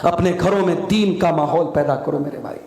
अपने घरों में दीन का माहौल पैदा करो मेरे भाई।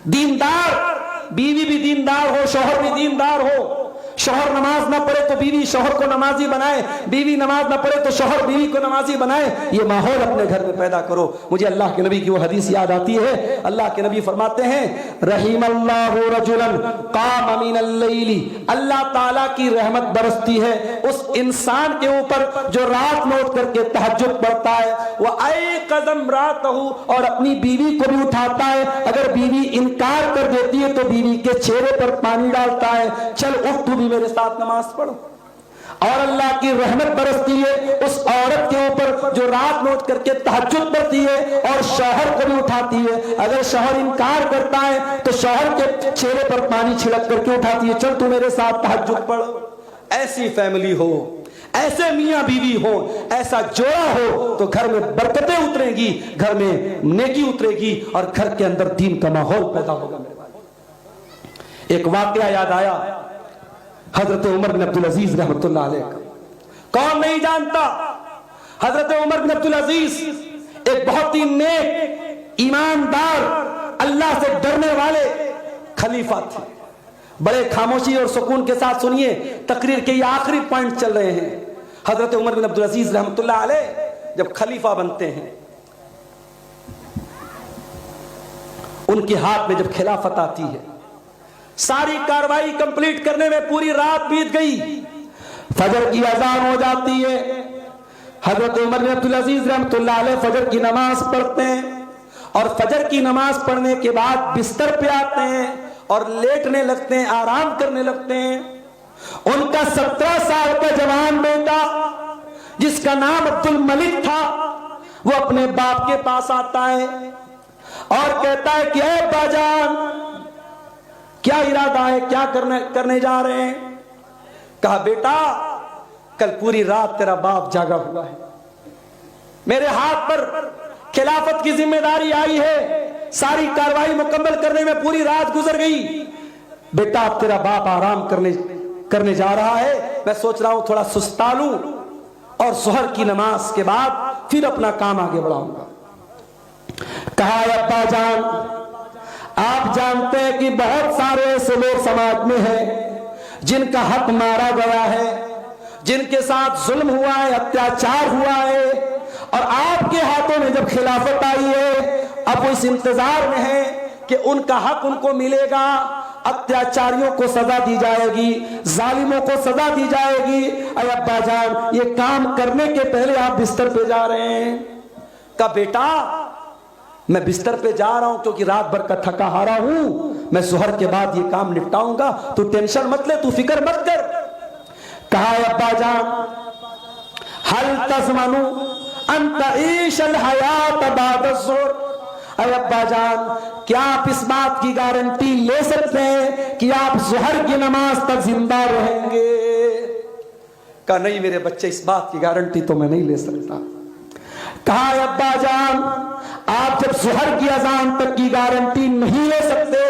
दीनदार बीवी भी दीनदार हो, शौहर भी दीनदार हो। शौहर नमाज ना पढ़े तो बीवी शौहर को नमाजी बनाए, बीवी नमाज ना पढ़े तो शौहर बीवी को नमाजी बनाए। ये माहौल अपने घर में पैदा करो। मुझे अल्लाह के नबी की वो हदीस याद आती है। अल्लाह के नबी फरमाते हैं, रहीमल्लाहु रजुलन काम मिनल लैली, अल्लाह ताला की रहमत बरसती है उस इंसान के ऊपर जो रात में उठ करके तहज्जुद पढ़ता है, वो आए कदम रातहु, और अपनी बीवी को भी उठाता है। अगर बीवी इनकार कर देती है तो बीवी के चेहरे पर पानी डालता है, चल उठ तू भी मेरे साथ नमाज पढ़ो। और अल्लाह की रहमत बरसती है उस औरत के ऊपर जो रात में उठ करके तहज्जुद पढ़ती है और शौहर को भी उठाती है। अगर शौहर इनकार करता है तो शौहर के चेहरे पर पानी छिड़क करके उठाती है, चल तू मेरे साथ तहज्जुद पढ़। ऐसी फैमिली हो, ऐसे मियां बीवी हो, ऐसा जोड़ा हो तो घर में बरकतें उतरेगी, घर में नेकी उतरेगी और घर के अंदर दीन का माहौल पैदा होगा मेरे भाई। एक वाकया याद आया हजरत उमर बिन अब्दुल अजीज रहमतुल्लाह अलैह का। कौन नहीं जानता, हजरत उमर बिन अब्दुल अजीज एक बहुत ही नेक, ईमानदार, अल्लाह से डरने वाले खलीफा थे। बड़े खामोशी और सुकून के साथ सुनिए, तकरीर के ये आखिरी पॉइंट चल रहे हैं। हजरत उमर बिन अब्दुल अजीज रहमतुल्लाह अलैह जब खलीफा बनते हैं, उनके हाथ में जब खिलाफत आती है, सारी कार्रवाई कंप्लीट करने में पूरी रात बीत गई, फजर की अजान हो जाती है। हजरत उमर बिन अब्दुल अजीज रहमतुल्लाह अलैह फजर की नमाज पढ़ते हैं और फजर की नमाज पढ़ने के बाद बिस्तर पे आते हैं और लेटने लगते हैं, आराम करने लगते हैं। उनका 17 साल का जवान बेटा जिसका नाम अब्दुल मलिक था, वो अपने बाप के पास आता है और कहता है कि ऐ बाजान, क्या इरादा है, क्या करने जा रहे हैं? कहा, बेटा कल पूरी रात तेरा बाप जागा हुआ है, मेरे हाथ पर खिलाफत की जिम्मेदारी आई है, सारी कार्रवाई मुकम्मल करने में पूरी रात गुजर गई। बेटा अब तेरा बाप आराम करने जा रहा है, मैं सोच रहा हूं थोड़ा सुस्ता लूं और सुहर की नमाज के बाद फिर अपना काम आगे बढ़ाऊंगा। कहा, अब्बा जान, आप जानते हैं कि बहुत सारे ऐसे लोग समाज में हैं जिनका हक मारा गया है, जिनके साथ जुल्म हुआ है, अत्याचार हुआ है, और आपके हाथों में जब खिलाफत आई है, अब वो इस इंतजार में है कि उनका हक उनको मिलेगा, अत्याचारियों को सजा दी जाएगी, जालिमों को सजा दी जाएगी। अरे अब्बा जान, ये काम करने के पहले आप बिस्तर पे जा रहे हैं। का बेटा मैं बिस्तर पे जा रहा हूं क्योंकि रात भर का थका हारा हूं, मैं सुहर के बाद ये काम निपटाऊंगा, तू टेंशन मत ले, तू फिक्र मत कर। कहा, अब्बा जान, हल तज़मनु अन तईश अल हयात बाद अज़्ज़ुर। अरे अब्बा जान, क्या आप इस बात की गारंटी ले सकते हैं कि आप सुहर की नमाज तक जिंदा रहेंगे? कहा, नहीं मेरे बच्चे, इस बात की गारंटी तो मैं नहीं ले सकता। कहा, अब्बा जान, आप जब सुहर की अजान तक की गारंटी नहीं ले सकते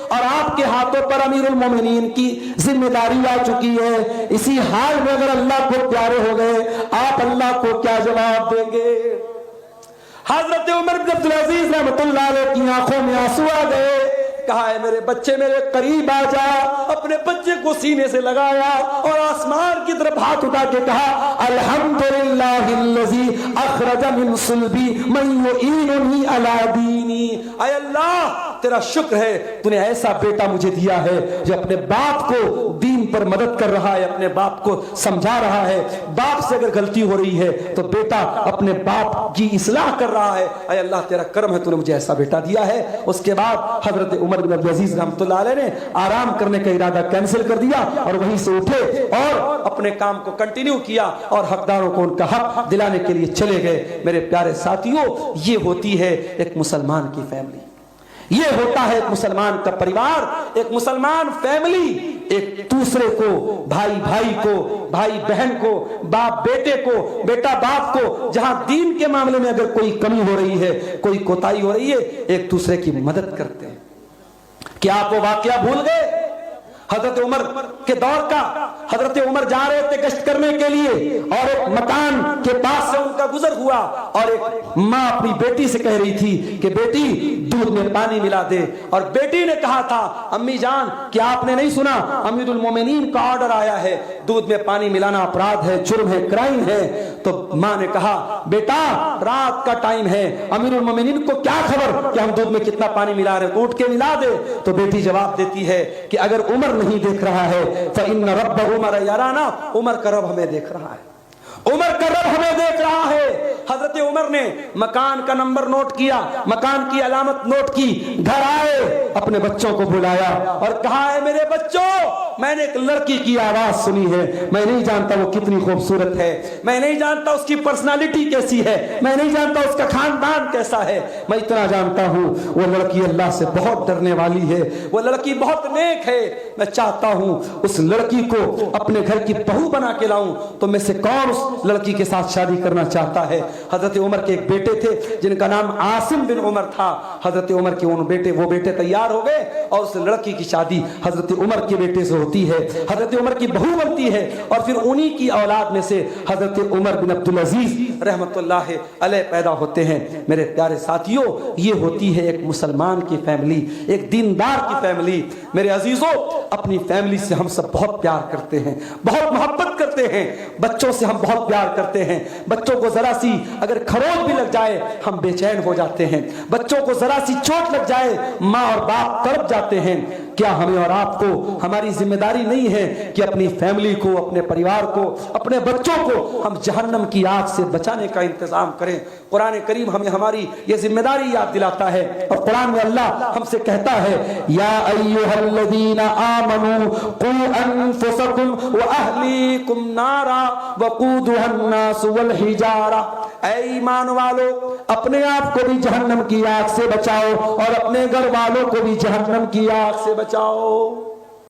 और आपके हाथों पर अमीरुल मोमिनीन की जिम्मेदारी आ चुकी है, इसी हाल में अगर अल्लाह को प्यारे हो गए, आप अल्लाह को क्या जवाब देंगे? हजरत उमर बिन अब्दुल अजीज रहमतुल्लाह अलैह की आंखों में आंसू आ गए। कहा, है मेरे बच्चे, मेरे करीब आ जा। अपने बच्चे को सीने से लगाया और आसमान की तरफ हाथ उठा के कहा, अल्हम्दुलिल्लाहिल्लज़ी अखरज मिन सुल्बी मन युईनुनी अला दीनी। ऐ अल्लाह, तेरा शुक्र है, तूने ऐसा बेटा मुझे दिया है जो अपने बाप को दीन पर मदद कर रहा है, अपने बाप को समझा रहा है। बाप से अगर गलती हो रही है तो बेटा अपने बाप की इस्लाह कर रहा है। ऐ अल्लाह, तेरा करम है, तूने मुझे ऐसा बेटा दिया है। उसके बाद हजरत उमर बिन अब्दुल अजीज रहमतुल्लाह अलैह ने आराम करने का इरादा कैंसिल कर दिया और वहीं से उठे और अपने काम को कंटिन्यू किया और हकदारों को उनका हक दिलाने के लिए चले गए। मेरे प्यारे साथियों, ये होती है एक मुसलमान की फैमिली, ये होता है एक मुसलमान का परिवार, एक मुसलमान फैमिली एक दूसरे को, भाई भाई को, भाई बहन को, बाप बेटे को, बेटा बाप को, जहां दीन के मामले में अगर कोई कमी हो रही है, कोई कोताही हो रही है, एक दूसरे की मदद करते हैं। क्या आप वो वाकया भूल गए? حضرت عمر کے دور کا حضرت عمر جا رہے تھے گشت کرنے کے لیے اور ایک مکان کے پاس سے ان کا گزر ہوا اور ایک ماں اپنی بیٹی سے کہہ رہی تھی کہ بیٹی دودھ میں پانی ملا دے، اور بیٹی نے کہا تھا امی جان کیا آپ نے نہیں سنا امیر المومنین کا آرڈر آیا ہے، دودھ میں پانی ملانا اپرادھ ہے، جرم ہے، کرائم ہے۔ تو ماں نے کہا بیٹا رات کا ٹائم ہے، امیر المومنین کو کیا خبر کہ ہم دودھ میں کتنا پانی ملا رہے ہیں، تو اٹھ کے ملا دے۔ تو بیٹی جواب دیتی ہے کہ اگر عمر نہیں دیکھ رہا ہے فإن رب عمر یرانا، عمر کا رب ہمیں دیکھ رہا ہے، عمر کا رب ہمیں دیکھ رہا ہے۔ حضرت عمر نے مکان کا نمبر نوٹ کیا، مکان کی علامت نوٹ کی، گھر آئے، اپنے بچوں کو بلایا اور کہا ہے میرے بچوں میں نے ایک لڑکی کی آواز سنی ہے، میں نہیں جانتا وہ کتنی خوبصورت ہے، میں نہیں جانتا اس کی پرسنالٹی کیسی ہے، میں نہیں جانتا اس کا خاندان کیسا ہے، میں اتنا جانتا ہوں وہ لڑکی اللہ سے بہت ڈرنے والی ہے، وہ لڑکی بہت نیک ہے، میں چاہتا ہوں اس لڑکی کو اپنے گھر کی بہو بنا کے لاؤں، تو میں سے کون اس لڑکی کے ساتھ شادی کرنا چاہتا ہے؟ حضرت عمر کے ایک بیٹے تھے جن کا نام عاصم بن عمر تھا۔ حضرت عمر کے وہ بیٹے تیار ہو گئے اور اس لڑکی کی شادی حضرت عمر کے بیٹے سے ہوتی ہے، حضرت عمر کی بہو بنتی ہے، اور پھر انہی کی اولاد میں سے حضرت عمر بن عبدالعزیز رحمت اللہ علیہ پیدا ہوتے ہیں۔ میرے پیارے ساتھیوں، یہ ہوتی ہے ایک مسلمان کی فیملی، ایک دیندار کی فیملی۔ میرے عزیزوں، اپنی فیملی سے ہم سب بہت پیار کرتے ہیں، بہت محبت کرتے ہیں، بچوں سے ہم بہت پیار کرتے ہیں، بچوں کو ذرا سی اگر کھروچ بھی لگ جائے ہم بے چین ہو جاتے ہیں، بچوں کو ذرا سی چوٹ لگ جائے ماں اور باپ تڑپ جاتے ہیں۔ کیا ہمیں اور آپ کو ہماری ذمہ داری نہیں ہے کہ اپنی فیملی کو، اپنے پریوار کو، اپنے بچوں کو ہم جہنم کی آگ سے بچانے کا انتظام کریں؟ قرآن کریم ہمیں ہماری یہ ذمہ داری یاد دلاتا ہے، اور قرآن میں اللہ ہم سے کہتا ہے یا ایھا الذین آمنوا قوا انفسکم واہلیکم نارا وقودھا الناس والحجارہ، اے ایمان والو اپنے آپ کو بھی جہنم کی آگ سے بچاؤ اور اپنے گھر والوں کو بھی جہنم کی آگ سے بچاؤ۔